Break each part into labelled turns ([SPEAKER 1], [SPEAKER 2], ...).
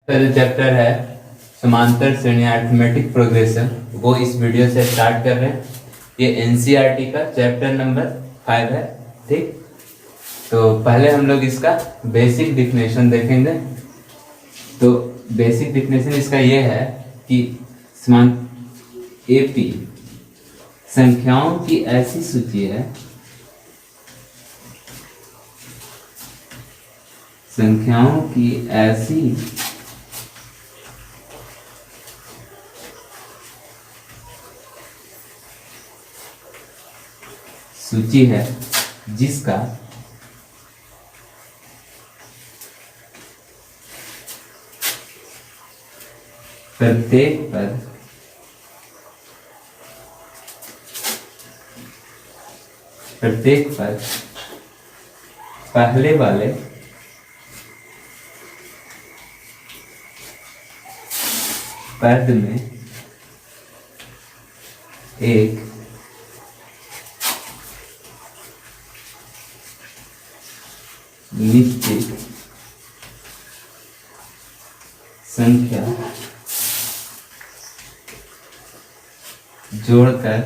[SPEAKER 1] जो चैप्टर है समांतर श्रेणी अरिथमेटिक प्रोग्रेशन, वो इस वीडियो से स्टार्ट कर रहे हैं। ये एनसीईआरटी का चैप्टर नंबर 5 है। ठीक, तो पहले हम लोग इसका बेसिक डिफिनेशन देखेंगे। तो बेसिक डिफिनेशन इसका ये है कि एपी संख्याओं की ऐसी सूची है, संख्याओं की ऐसी सूची है जिसका प्रत्येक पद पहले वाले पद में एक निश्चित संख्या जोड़कर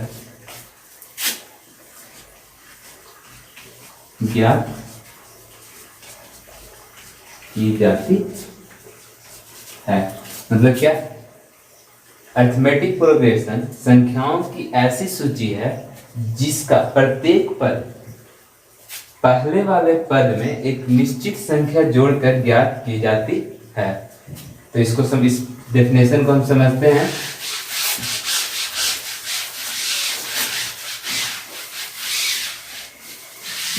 [SPEAKER 1] ज्ञात की जाती है। मतलब क्या? अरिथमेटिक प्रोग्रेशन संख्याओं की ऐसी सूची है जिसका प्रत्येक पद पहले वाले पद में एक निश्चित संख्या जोड़कर ज्ञात की जाती है। तो इसको सब, इस डेफिनेशन को हम समझते हैं।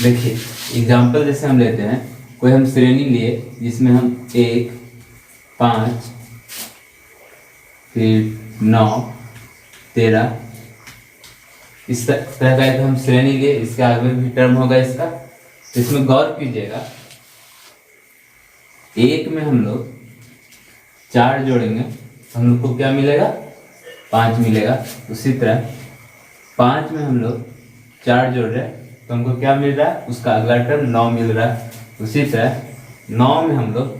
[SPEAKER 1] देखिए एग्जाम्पल जैसे हम लेते हैं, कोई हम श्रेणी लिए जिसमें हम 1, 5, फिर 9, 13 इस तरह का एक हम श्रेणी लिए। इसके आगे भी टर्म होगा इसका। तो इसमें गौर कीजिएगा, 1 में हम लोग 4 जोड़ेंगे तो हम लोग को क्या मिलेगा? 5 मिलेगा। उसी तरह 5 में हम लोग 4 जोड़ रहे हैं तो हमको क्या मिल रहा है? उसका अगला टर्म 9 मिल रहा है। उसी तरह 9 में हम लोग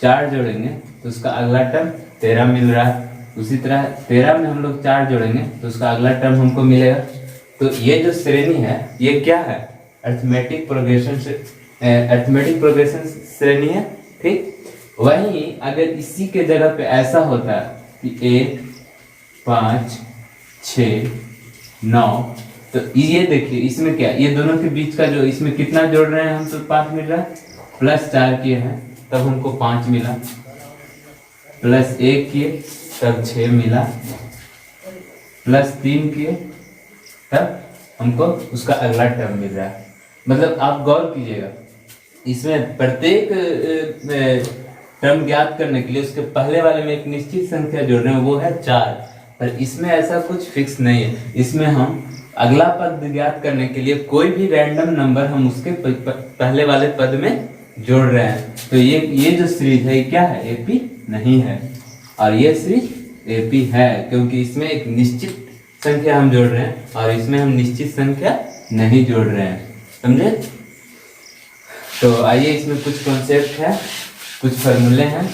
[SPEAKER 1] 4 जोड़ेंगे तो उसका अगला टर्म 13 मिल रहा है। उसी तरह 13 में हम लोग 4 जोड़ेंगे तो उसका अगला टर्म हमको मिलेगा। तो ये जो श्रेणी है ये क्या है? अरिथमेटिक प्रोग्रेशन श्रेणी है। ठीक, वहीं अगर इसी के जगह पे ऐसा होता है कि 1, 5, 6, 9, तो ये देखिए इसमें क्या, ये दोनों के बीच का जो इसमें कितना जोड़ रहे हैं हम, तो 5 मिल रहा है। प्लस 4 किए हैं तब हमको 5 मिला, प्लस 1 किए तब 6 मिला, प्लस 3 किए तब हमको उसका अगला टर्म मिल रहा है। मतलब आप गौर कीजिएगा, इसमें प्रत्येक टर्म ज्ञात करने के लिए उसके पहले वाले में एक निश्चित संख्या जोड़ रहे हैं, वो है 4। पर इसमें ऐसा कुछ फिक्स नहीं है। इसमें हम अगला पद ज्ञात करने के लिए कोई भी रैंडम नंबर हम उसके पहले वाले पद में जोड़ रहे हैं। तो ये जो सीरीज है ये क्या है? एपी नहीं है। और ये सीरीज एपी है क्योंकि इसमें एक निश्चित संख्या हम जोड़ रहे हैं और इसमें हम निश्चित संख्या नहीं जोड़ रहे हैं। समझे? तो आइए इसमें कुछ कॉन्सेप्ट है, कुछ फॉर्मूले हैं,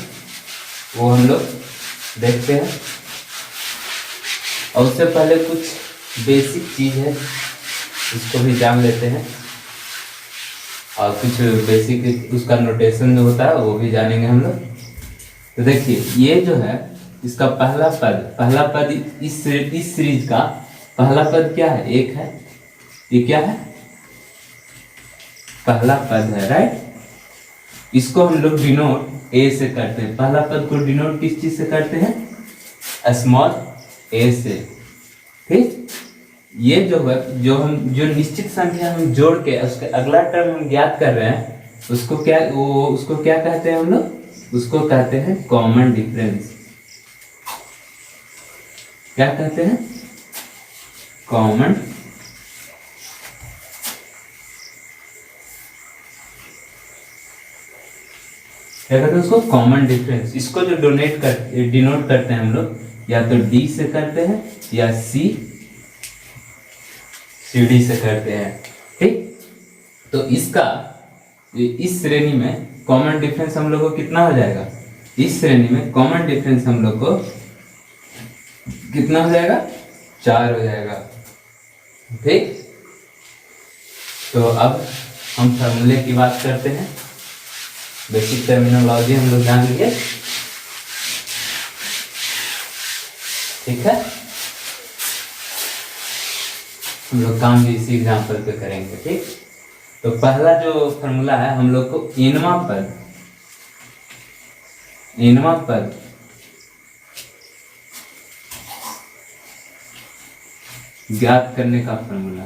[SPEAKER 1] वो हम लोग देखते हैं। और उससे पहले कुछ बेसिक चीज है उसको भी जान लेते हैं, और कुछ बेसिक उसका नोटेशन जो होता है वो भी जानेंगे हम लोग। तो देखिए ये जो है इसका पहला पद इस सीरीज का पहला पद क्या है? 1 है। ये क्या है? पहला पद है, राइट। इसको हम लोग डिनोट ए से करते हैं। पहला पद को डिनोट किस चीज से करते हैं? स्मॉल ए से। ठीक, ये जो निश्चित संख्या हम जोड़ के उसके अगला टर्म हम ज्ञात कर रहे हैं उसको क्या कहते हैं हम लोग? उसको कहते हैं कॉमन डिफरेंस। क्या कहते हैं? कॉमन क्या कहते हैं उसको? Common difference. इसको जो डिनोट करते हैं हम लोग, या तो डी से करते हैं या सीडी से करते हैं। ठीक, तो इसका इस श्रेणी में कॉमन डिफरेंस हम लोग को कितना हो जाएगा? इस श्रेणी में कॉमन डिफरेंस हम लोग को कितना हो जाएगा, 4 हो जाएगा। ठीक, तो अब हम फॉर्मूले की बात करते हैं। बेसिक टर्मिनोलॉजी हम लोग जान लिए, ठीक है। हम लोग काम भी इसी एग्जाम्पल पे करेंगे। ठीक, तो पहला जो फॉर्मूला है हम लोग को एनवा पद ज्ञात करने का फॉर्मूला।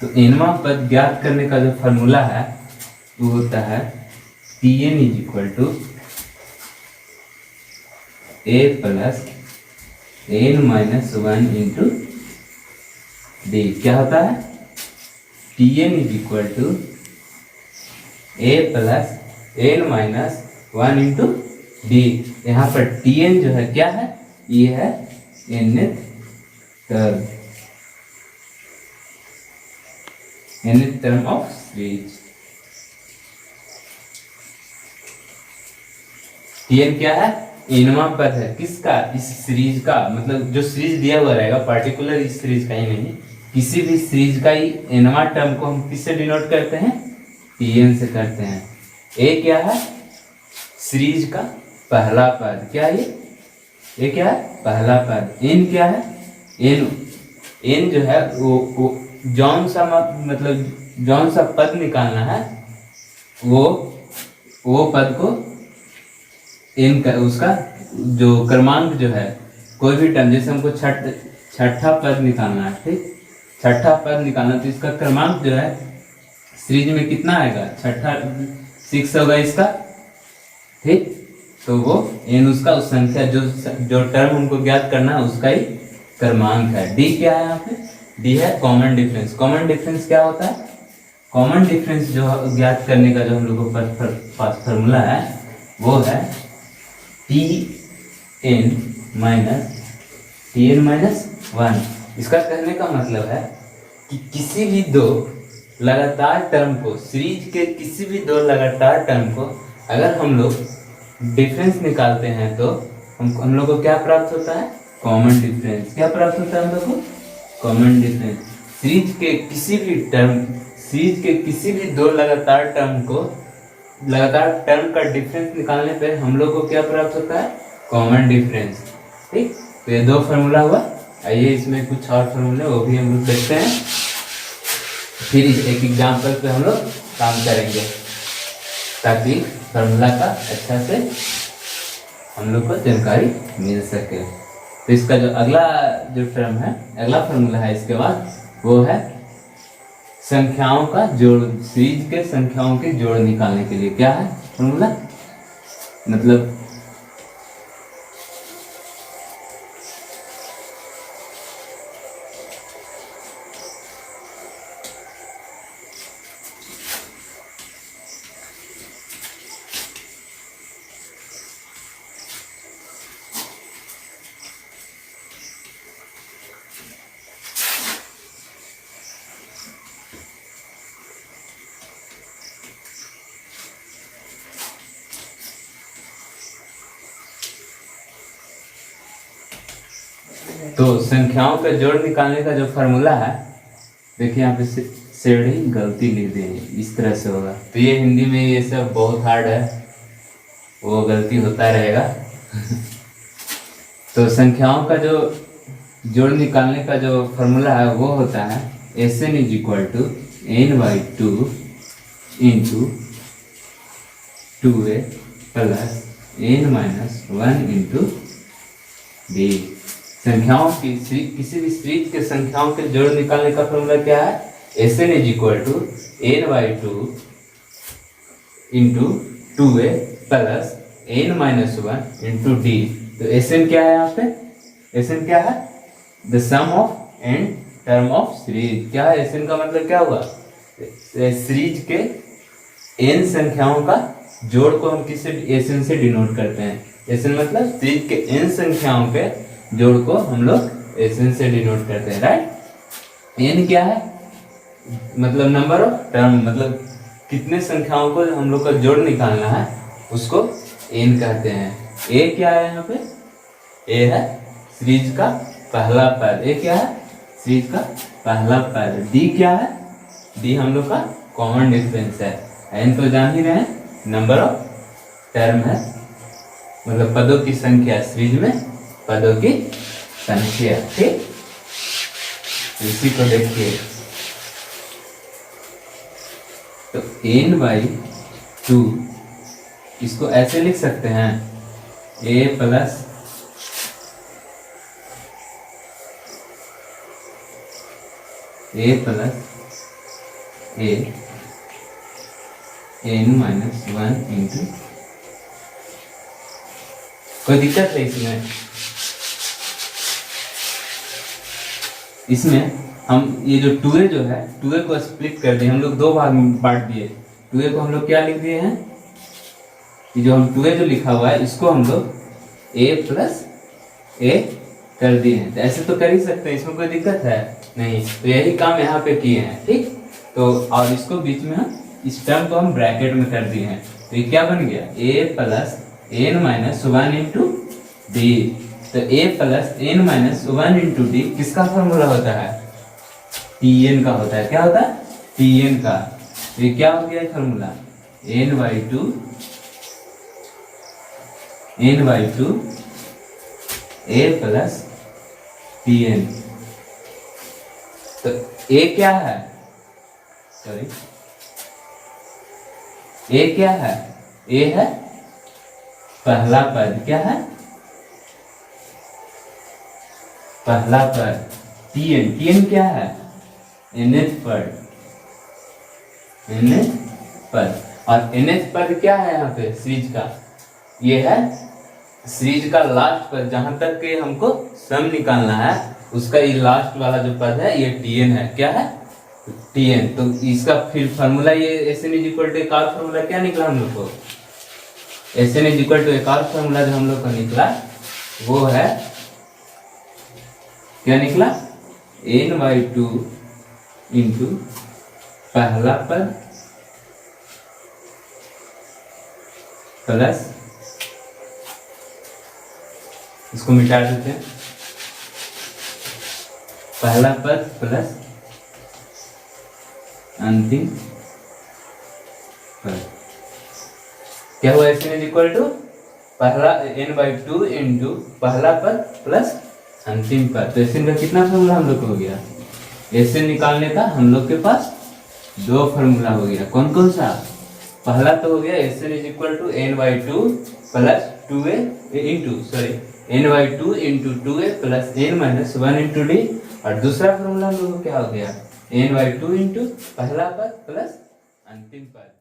[SPEAKER 1] तो एनवा पद ज्ञात करने का जो फॉर्मूला है वो होता है Pn is equal to a plus n minus 1 into D. क्या होता है, Pn is equal to a plus n minus 1 into D. यहाँ पर Tn जो है क्या है, ये है nth term of series. Tn क्या है, एनवा पद है किसका, इस सीरीज का। मतलब जो सीरीज दिया हुआ रहेगा, पार्टिकुलर इस सीरीज का ही नहीं, किसी भी सीरीज का ही एनवा टर्म को हम किससे डिनोट करते हैं, Tn से करते हैं। ए क्या है, सीरीज का पहला पद। क्या ये क्या है, पहला पद। एन क्या है, एन जो है वो जौन सा मतलब जौन सा पद निकालना है वो पद को एन का, उसका जो क्रमांक जो है, कोई भी टर्म, जैसे हमको छठा पद निकालना है। ठीक, छठा पद निकालना, तो इसका क्रमांक जो है सीरीज में कितना आएगा, छठा 6 होगा इसका। ठीक, तो वो एन उसका उस संख्या जो टर्म हमको ज्ञात करना है उसका ही क्रमांक है। डी क्या है, यहाँ पे डी है कॉमन डिफरेंस। कॉमन डिफरेंस क्या होता है, कॉमन डिफरेंस जो ज्ञात करने का जो हम लोगों को पास फॉर्मूला है वो है Tn माइनस 1। इसका कहने का मतलब है कि किसी भी दो लगातार टर्म को, सीरीज के किसी भी दो लगातार टर्म को अगर हम लोग डिफरेंस निकालते हैं तो हम लोग को क्या प्राप्त होता है, कॉमन डिफरेंस। क्या प्राप्त होता है हम लोग को, कॉमन डिफरेंस। सीरीज के किसी भी दो लगातार टर्म का डिफरेंस निकालने पे हम लोग को क्या प्राप्त होता है, कॉमन डिफरेंस। ठीक, तो ये 2 फार्मूला हुआ। आइए इसमें कुछ और फार्मूले वो भी हम लोग देखते हैं, फिर एक एग्जाम्पल पे हम लोग काम करेंगे ताकि फार्मूला का अच्छा से हम लोग को जानकारी मिल सके। तो इसका जो अगला जो टर्म है, अगला फार्मूला है इसके बाद, वो है संख्याओं का जोड़। सीरीज के संख्याओं के जोड़ निकालने के लिए क्या है फार्मूला, मतलब तो संख्याओं का जोड़ निकालने का जो फार्मूला है, देखिए यहाँ पे सेड़ी गलती लिख दी है, इस तरह से होगा। तो ये हिंदी में ये सब बहुत हार्ड है, वो गलती होता रहेगा। तो संख्याओं का जो जोड़ निकालने का जो फार्मूला है वो होता है Sn is equal to n/2 into 2a plus n minus 1 into D. संख्याओं की किसी भी सीरीज के संख्याओं के जोड़ निकालने का फॉर्मूला क्या है, Sn is equal to n/2 into 2a plus n minus 1 into D. तो Sn क्या है, यहाँ पे Sn क्या है, the sum of n term of series. क्या है Sn का मतलब क्या हुआ, सीरीज के n संख्याओं का जोड़ को हम किससे Sn से डिनोट करते हैं। Sn मतलब सीरीज के n संख्याओं के जोड़ को हम लोग एन से डिनोट करते हैं, राइट। एन क्या है, मतलब नंबर ऑफ टर्म, मतलब कितने संख्याओं को हम लोग का जोड़ निकालना है उसको एन कहते हैं। ए क्या है यहाँ पे, ए है सीरीज का पहला पद, ए क्या है सीरीज का पहला पद। डी क्या है, डी हम लोग का कॉमन डिफरेंस है। एन तो जान ही रहे हैं, नंबर ऑफ टर्म है, मतलब पदों की संख्या, सीरीज में पदों की संख्या, ठीक। इसी को देखिए, तो n/2 इसको ऐसे लिख सकते हैं, a plus a n-1 into, कोई दिक्कत है इसमें? इसमें हम ये जो 2a जो है, 2a को स्प्लिट कर दिए हम लोग, दो भाग में बांट दिए। 2a को हम लोग क्या लिख दिए हैं, ये जो हम 2a जो लिखा हुआ है इसको हम लोग a प्लस a कर दिए हैं। तो ऐसे तो कर ही सकते हैं, इसमें कोई दिक्कत है नहीं। तो यही काम यहाँ पे किए हैं, ठीक। तो और इसको बीच में हम इस टर्म को हम ब्रैकेट में कर दिए हैं, तो ये क्या बन गया, a plus n-1 into D. तो a plus n-1 into D किसका फॉर्मूला होता है, Tn का होता है। क्या होता है, Tn का। तो ये क्या हो गया formula, n/2 a plus Tn। तो a क्या है, सॉरी a क्या है, a है पहला पद, क्या है पहला पद। Tn क्या है, nth पद, nth पद। और nth पद क्या है यहाँ पे सीरीज का, ये है सीरीज का लास्ट पद, जहां तक के हमको सम निकालना है उसका ये लास्ट वाला जो पद है ये Tn है। क्या है, Tn। तो इसका फिर फॉर्मूला ये Sn इज इक्वल टू एक और फॉर्मूला क्या निकला हम लोग को, Sn इज इक्वल टू एक और फॉर्मूला जो हम लोग का निकला वो है, क्या निकला, n/2 इंटू पहला पद प्लस, इसको मिटा देते हैं, पहला पद प्लस अंतिम पद। क्या हुआ, Sn इज इक्वल टू पहला n/2 इंटू पहला पद प्लस अंतिम पद। तो Sn का कितना फॉर्मूला हम लोग को हो गया, Sn निकालने का हम लोग के पास दो फॉर्मूला हो गया। कौन कौन सा, पहला तो हो गया Sn is equal to n/2 plus 2a into, sorry n/2 into 2a plus n-1 into D. और दूसरा फॉर्मूला हम लोग को क्या हो गया, n/2 इंटू पहला पद प्लस अंतिम पद।